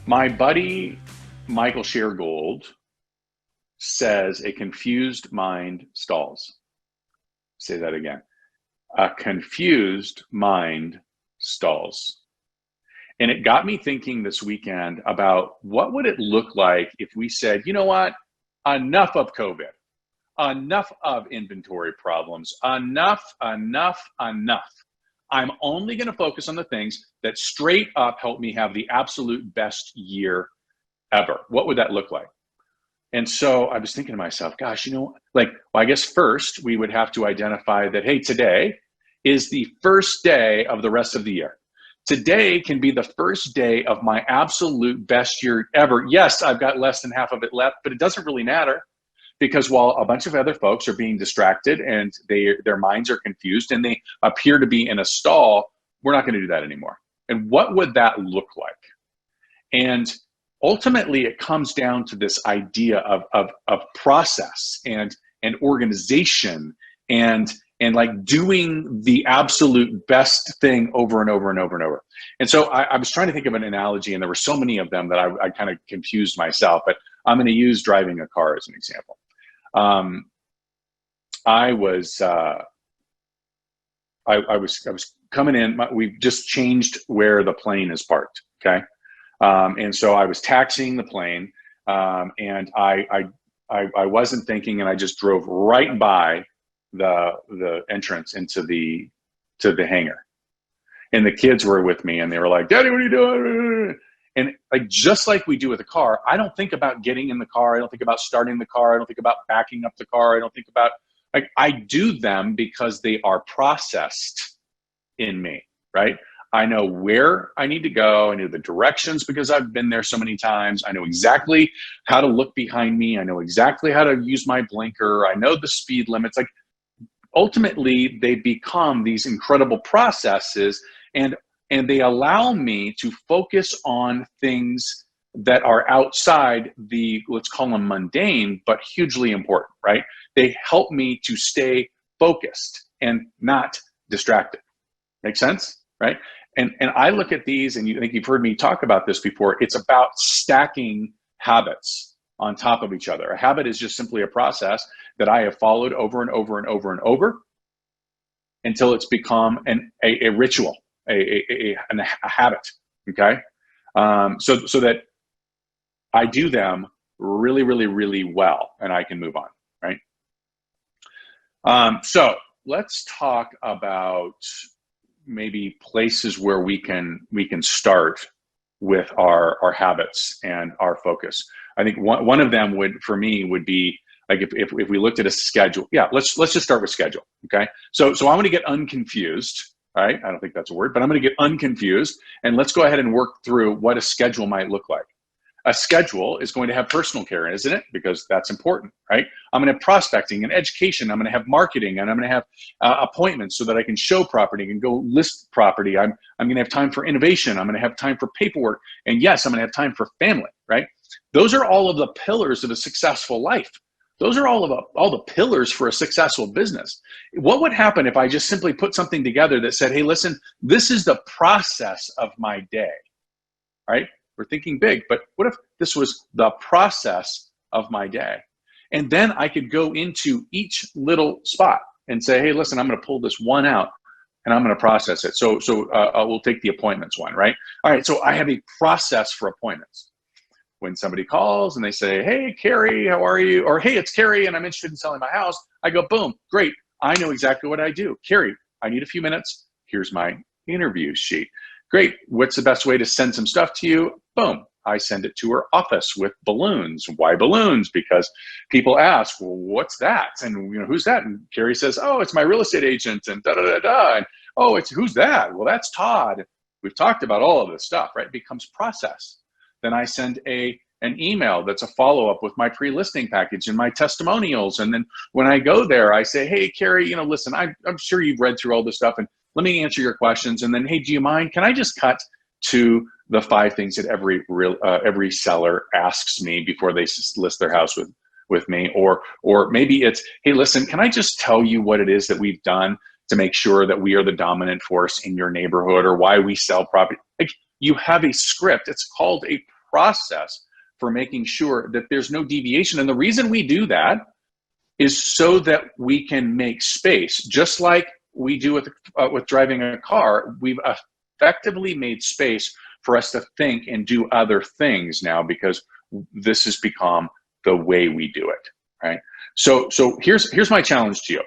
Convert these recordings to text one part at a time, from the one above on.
My buddy Michael Shergold says a confused mind stalls. Say that again. A confused mind stalls. And it got me thinking this weekend about what would it look like if we said, you know what, enough of COVID, enough of inventory problems, enough. I'm only going to focus on the things that straight up help me have the absolute best year ever. What would that look like? And so I was thinking to myself, gosh, well, I guess first we would have to identify that, hey, today is the first day of the rest of the year. Today can be the first day of my absolute best year ever. Yes, I've got less than half of it left, but it doesn't really matter because while a bunch of other folks are being distracted and their minds are confused and they appear to be in a stall, we're not going to do that anymore. And what would that look like? And ultimately, it comes down to this idea of process and organization and like doing the absolute best thing over and over and over and over. And so I was trying to think of an analogy, and there were so many of them that I kind of confused myself, but I'm going to use driving a car as an example. I was coming in. We've just changed where the plane is parked. Okay. And so I was taxiing the plane, and I wasn't thinking, and I just drove right by the entrance into the hangar. And the kids were with me, and they were like, "Daddy, what are you doing?" And like just like we do with a car, I don't think about getting in the car. I don't think about starting the car. I don't think about backing up the car. I don't think about I do them because they are processed in me, right? I know where I need to go. I know the directions because I've been there so many times. I know exactly how to look behind me. I know exactly how to use my blinker. I know the speed limits. Like ultimately, they become these incredible processes, and they allow me to focus on things that are outside the, let's call them mundane, but hugely important, right? They help me to stay focused and not distracted. Make sense, right? And I look at these, and I think you've heard me talk about this before. It's about stacking habits on top of each other. A habit is just simply a process that I have followed over and over and over and over until it's become a ritual, a habit. Okay, so that I do them really, really, really well, and I can move on. Right. So let's talk about maybe places where we can start with our habits and our focus. I think one of them for me would be like if we looked at a schedule. Yeah, let's just start with schedule. Okay. So I'm going to get unconfused. Right. I don't think that's a word, but I'm going to get unconfused, and let's go ahead and work through what a schedule might look like. A schedule is going to have personal care, isn't it? Because that's important, right? I'm going to have prospecting and education. I'm going to have marketing, and I'm going to have appointments so that I can show property and go list property. I'm going to have time for innovation. I'm going to have time for paperwork. And yes, I'm going to have time for family, right? Those are all of the pillars of a successful life. Those are all the pillars for a successful business. What would happen if I just simply put something together that said, hey, listen, this is the process of my day, right? We're thinking big, but what if this was the process of my day? And then I could go into each little spot and say, hey, listen, I'm going to pull this one out and I'm going to process it. So we'll take the appointments one, right? All right, so I have a process for appointments. When somebody calls and they say, hey, Carrie, how are you? Or, hey, it's Carrie, and I'm interested in selling my house. I go, boom, great. I know exactly what I do. Carrie, I need a few minutes. Here's my interview sheet. Great. What's the best way to send some stuff to you? Boom. I send it to her office with balloons. Why balloons? Because people ask, well, what's that? And who's that? And Carrie says, oh, it's my real estate agent, and da da da da. And oh, who's that? Well, that's Todd. We've talked about all of this stuff, right? It becomes process. Then I send an email that's a follow-up with my pre-listing package and my testimonials. And then when I go there, I say, hey, Carrie, listen, I'm sure you've read through all this stuff, and let me answer your questions. And then, hey, do you mind? Can I just cut to the 5 things that every seller asks me before they list their house with me? Or maybe it's, hey, listen, can I just tell you what it is that we've done to make sure that we are the dominant force in your neighborhood, or why we sell property? Like, you have a script. It's called a process for making sure that there's no deviation. And the reason we do that is so that we can make space, just like we do with driving a car. We've effectively made space for us to think and do other things now, because this has become the way we do it, right? So here's my challenge to you.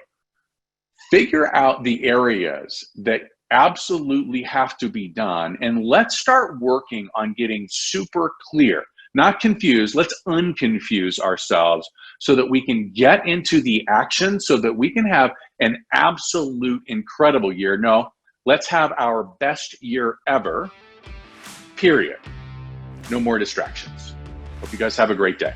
Figure out the areas that absolutely have to be done, and let's start working on getting super clear, not confused. Let's unconfuse ourselves so that we can get into the action, so that we can have an absolute incredible year. No, let's have our best year ever, period. No more distractions. Hope you guys have a great day.